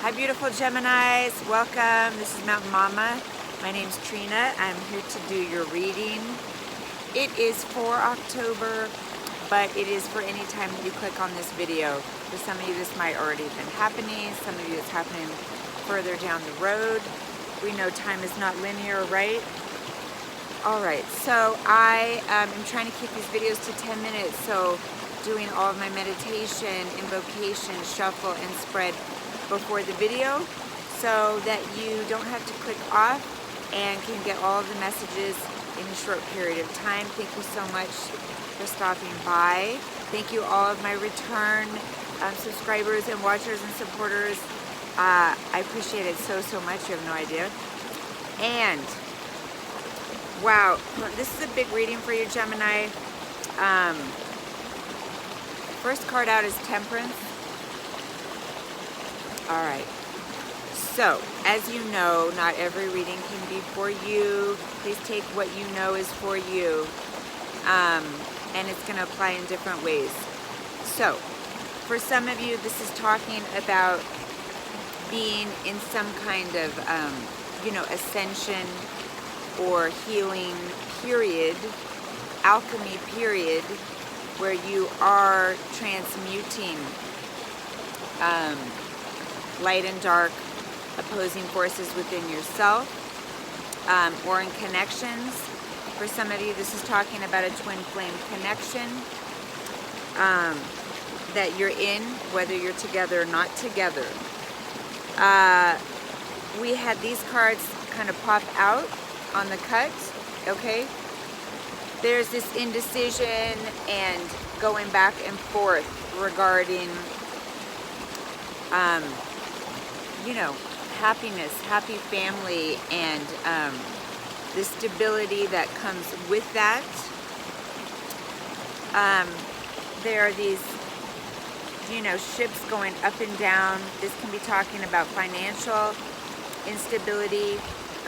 Hi beautiful Geminis, welcome. This is Mountain Mama. My name's Trina. I'm here to do your reading. It is for October, but it is for any time that you click on this video. For some of you this might already have been happening, some of you it's happening further down the road. We know time is not linear, right? Alright, so I am trying to keep these videos to 10 minutes, so doing all of my meditation, invocation, shuffle, and spread before the video so that you don't have to click off and can get all of the messages in a short period of time. Thank you so much for stopping by. Thank you all of my return subscribers and watchers and supporters. I appreciate it so much, you have no idea. And wow, this is a big reading for you, Gemini. First card out is Temperance. All right, so as you know, not every reading can be for you. Please take what you know is for you, and it's going to apply in different ways. So for some of you, this is talking about being in some kind of ascension or healing period, alchemy period, where you are transmuting light and dark, opposing forces within yourself, or in connections. For some of you, this is talking about a twin flame connection that you're in, whether you're together or not together. We had these cards kind of pop out on the cut, okay? There's this indecision and going back and forth regarding happiness, happy family, and the stability that comes with that. There are these, ships going up and down. This can be talking about financial instability,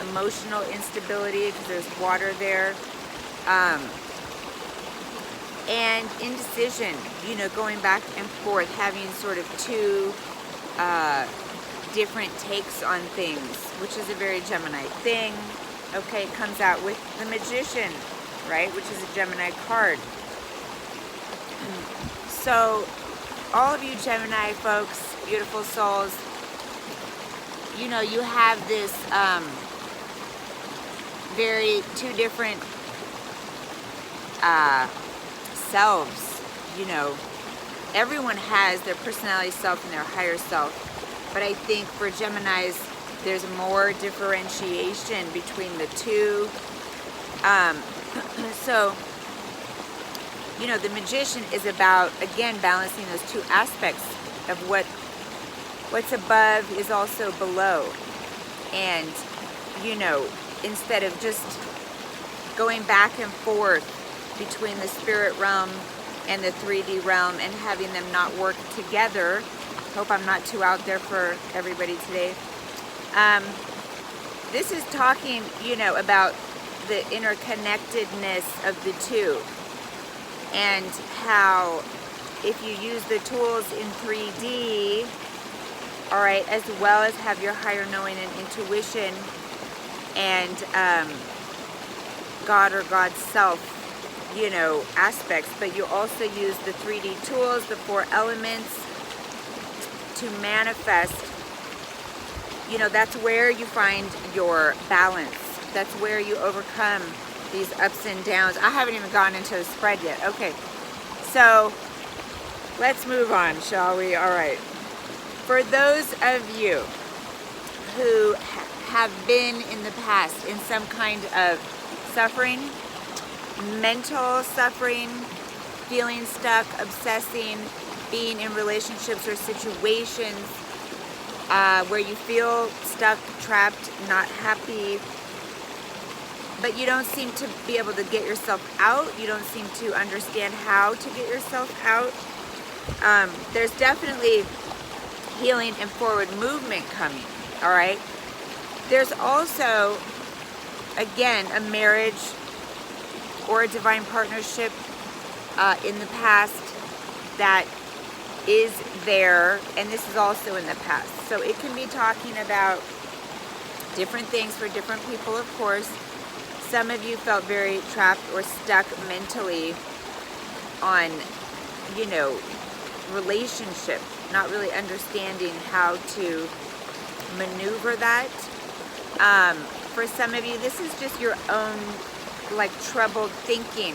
emotional instability, because there's water there. And indecision, going back and forth, having sort of two different takes on things, which is a very Gemini thing. Okay, it comes out with the Magician, right, which is a Gemini card. So all of you Gemini folks, beautiful souls, you have this very two different selves. Everyone has their personality self and their higher self, but I think for Geminis there's more differentiation between the two. So the Magician is about, again, balancing those two aspects of what's above is also below, and instead of just going back and forth between the spirit realm and the 3D realm and having them not work together. Hope I'm not too out there for everybody today. This is talking, about the interconnectedness of the two, and how if you use the tools in 3D, all right, as well as have your higher knowing and intuition and God or God's self, aspects, but you also use the 3D tools, the 4 elements, to manifest. That's where you find your balance. That's where you overcome these ups and downs. I haven't even gotten into the spread yet. Okay, so let's move on, shall we? All right. For those of you who have been in the past in some kind of suffering, mental suffering, feeling stuck, obsessing, being in relationships or situations where you feel stuck, trapped, not happy, but you don't seem to be able to get yourself out. You don't seem to understand how to get yourself out. There's definitely healing and forward movement coming, all right? There's also, again, a marriage or a divine partnership in the past that is there, and this is also in the past. So it can be talking about different things for different people, of course. Some of you felt very trapped or stuck mentally on, you know, relationship, not really understanding how to maneuver that. For some of you, this is just your own, like, troubled thinking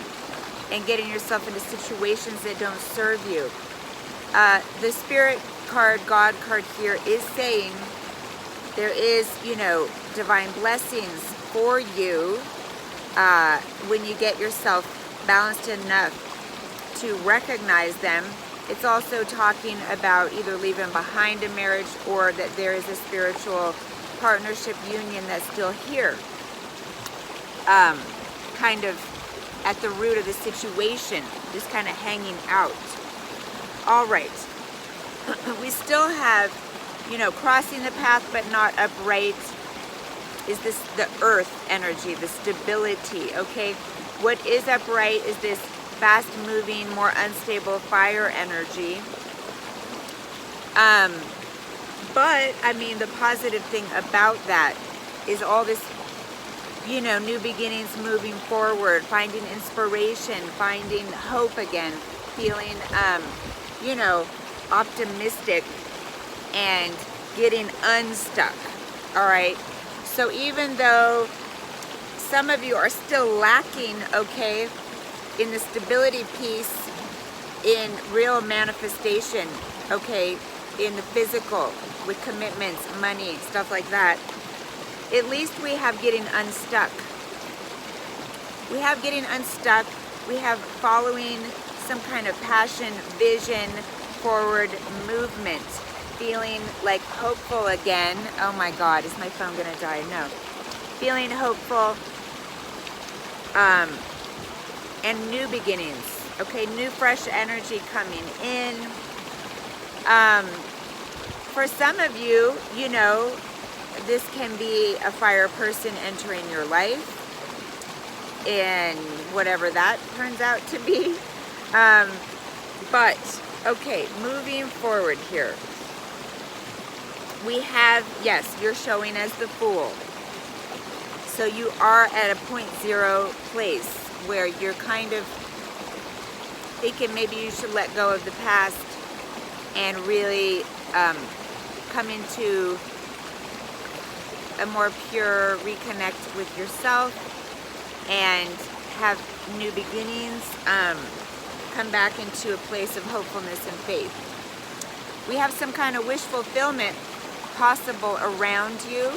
and getting yourself into situations that don't serve you. The Spirit card, God card here is saying there is, you know, divine blessings for you when you get yourself balanced enough to recognize them. It's also talking about either leaving behind a marriage or that there is a spiritual partnership union that's still here, kind of at the root of the situation, just kind of hanging out. All right, we still have, you know, crossing the path but not upright is this, the earth energy, the stability, okay? What is upright is this fast moving, more unstable fire energy. But, I mean, the positive thing about that is all this, you know, new beginnings, moving forward, finding inspiration, finding hope again, feeling, you know, optimistic and getting unstuck, all right? So even though some of you are still lacking, okay, in the stability piece, in real manifestation, okay, in the physical, with commitments, money, stuff like that, at least we have getting unstuck. We have getting unstuck. We have following some kind of passion, vision, forward movement, feeling like hopeful again. Oh my God, is my phone gonna die? No. Feeling hopeful, and new beginnings, okay, new fresh energy coming in. For some of you, you know, this can be a fire person entering your life, and whatever that turns out to be. But, okay, moving forward here. We have, yes, you're showing as the Fool. So you are at a 0 place where you're kind of thinking maybe you should let go of the past and really come into a more pure reconnect with yourself and have new beginnings, come back into a place of hopefulness and faith. We have some kind of wish fulfillment possible around you.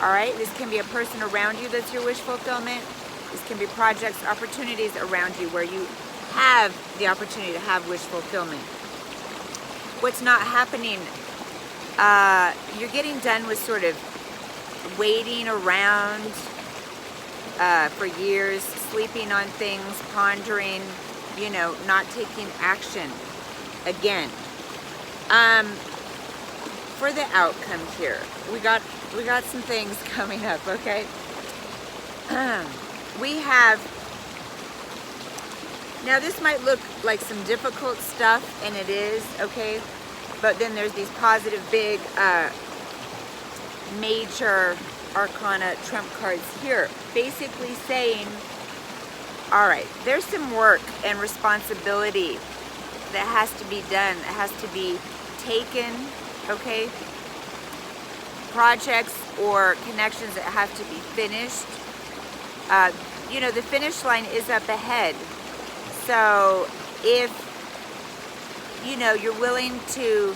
All right, this can be a person around you that's your wish fulfillment. This can be projects, opportunities around you where you have the opportunity to have wish fulfillment. What's not happening, you're getting done with sort of waiting around for years, sleeping on things, pondering, you know, not taking action again. For the outcome here, we got some things coming up, okay? We have, now this might look like some difficult stuff, and it is, okay? But then there's these positive, big, major arcana trump cards here, basically saying, all right, there's some work and responsibility that has to be done, that has to be taken, okay? Projects or connections that have to be finished. You know, the finish line is up ahead. So if, you know, you're willing to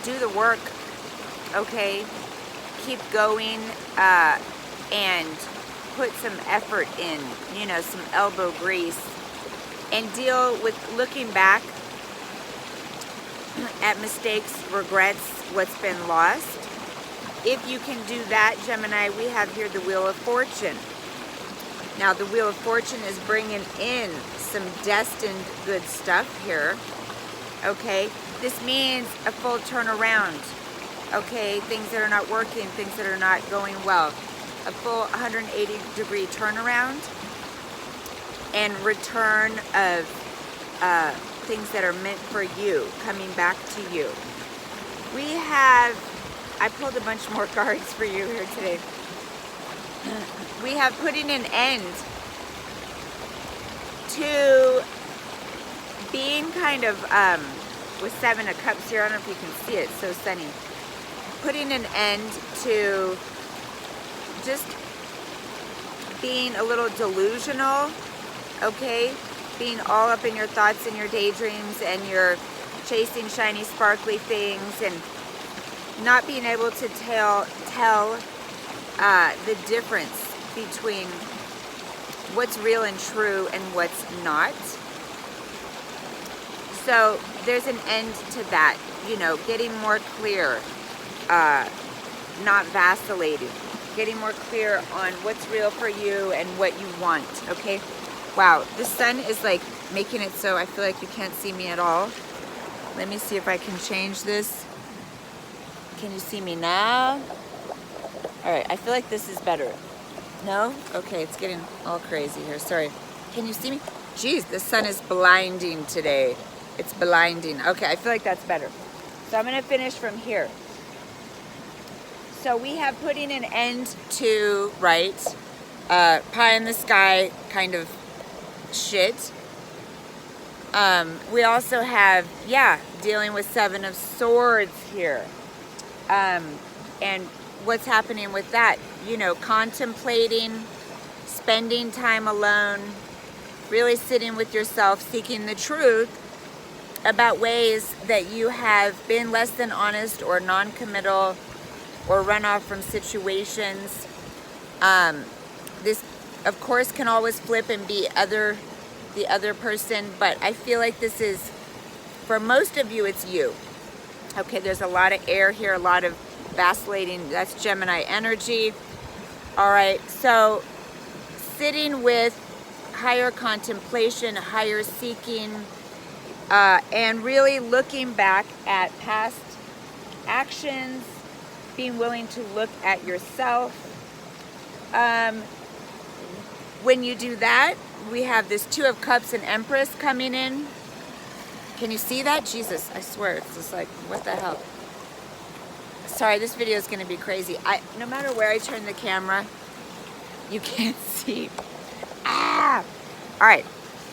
do the work, okay, keep going, and put some effort in, you know, some elbow grease, and deal with looking back at mistakes, regrets, what's been lost. If you can do that, Gemini, we have here the Wheel of Fortune. Now, the Wheel of Fortune is bringing in some destined good stuff here, okay? This means a full turnaround, okay? Things that are not working, things that are not going well. A full 180-degree turnaround and return of things that are meant for you coming back to you. We have, I pulled a bunch more cards for you here today. We have putting an end to being kind of, with Seven of Cups here, I don't know if you can see it, it's so sunny. Putting an end to just being a little delusional, okay? Being all up in your thoughts and your daydreams, and you're chasing shiny, sparkly things, and not being able to tell the difference between what's real and true and what's not. So there's an end to that, you know, getting more clear, not vacillating, getting more clear on what's real for you and what you want, okay? Wow, the sun is like making it so I feel like you can't see me at all. Let me see if I can change this. Can you see me now? All right, I feel like this is better. No? Okay, it's getting all crazy here, sorry. Can you see me? Geez, the sun is blinding today. It's blinding. Okay, I feel like that's better. So I'm gonna finish from here. So we have putting an end to, right, pie in the sky kind of shit. We also have, yeah, dealing with Seven of Swords here. And what's happening with that? You know, contemplating, spending time alone, really sitting with yourself, seeking the truth about ways that you have been less than honest or non-committal or run off from situations. This, of course, can always flip and be the other person, but I feel like this is, for most of you, it's you. Okay, there's a lot of air here, a lot of vacillating. That's Gemini energy. All right, so sitting with higher contemplation, higher seeking, and really looking back at past actions, being willing to look at yourself. When you do that, we have this Two of Cups and Empress coming in. Can you see that? Jesus, I swear, it's just like, what the hell? Sorry, this video is going to be crazy. No matter where I turn the camera, you can't see. Ah! All right,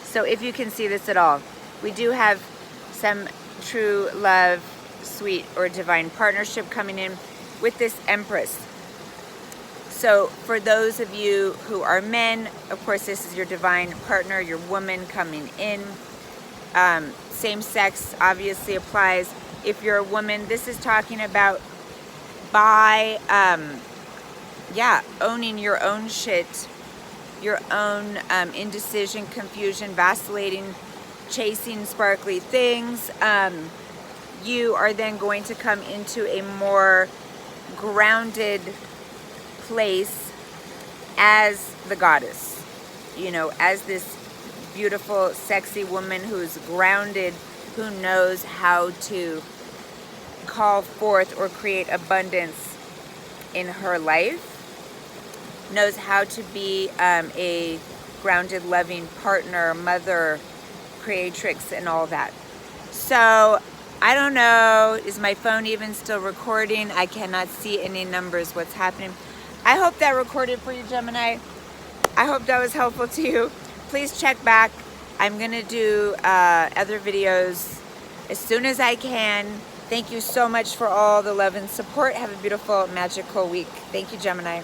so if you can see this at all, we do have some true love, sweet, or divine partnership coming in with this Empress. So for those of you who are men, of course, this is your divine partner, your woman coming in. Same sex obviously applies. If you're a woman, this is talking about by, owning your own shit, your own indecision, confusion, vacillating, chasing sparkly things. You are then going to come into a more grounded place as the goddess, you know, as this beautiful, sexy woman who's grounded, who knows how to call forth or create abundance in her life, knows how to be a grounded, loving partner, mother, creatrix, and all that. So I don't know, is my phone even still recording? I cannot see any numbers. What's happening? I hope that recorded for you, Gemini. I hope that was helpful to you. Please check back. I'm gonna do other videos as soon as I can. Thank you so much for all the love and support. Have a beautiful, magical week. Thank you, Gemini.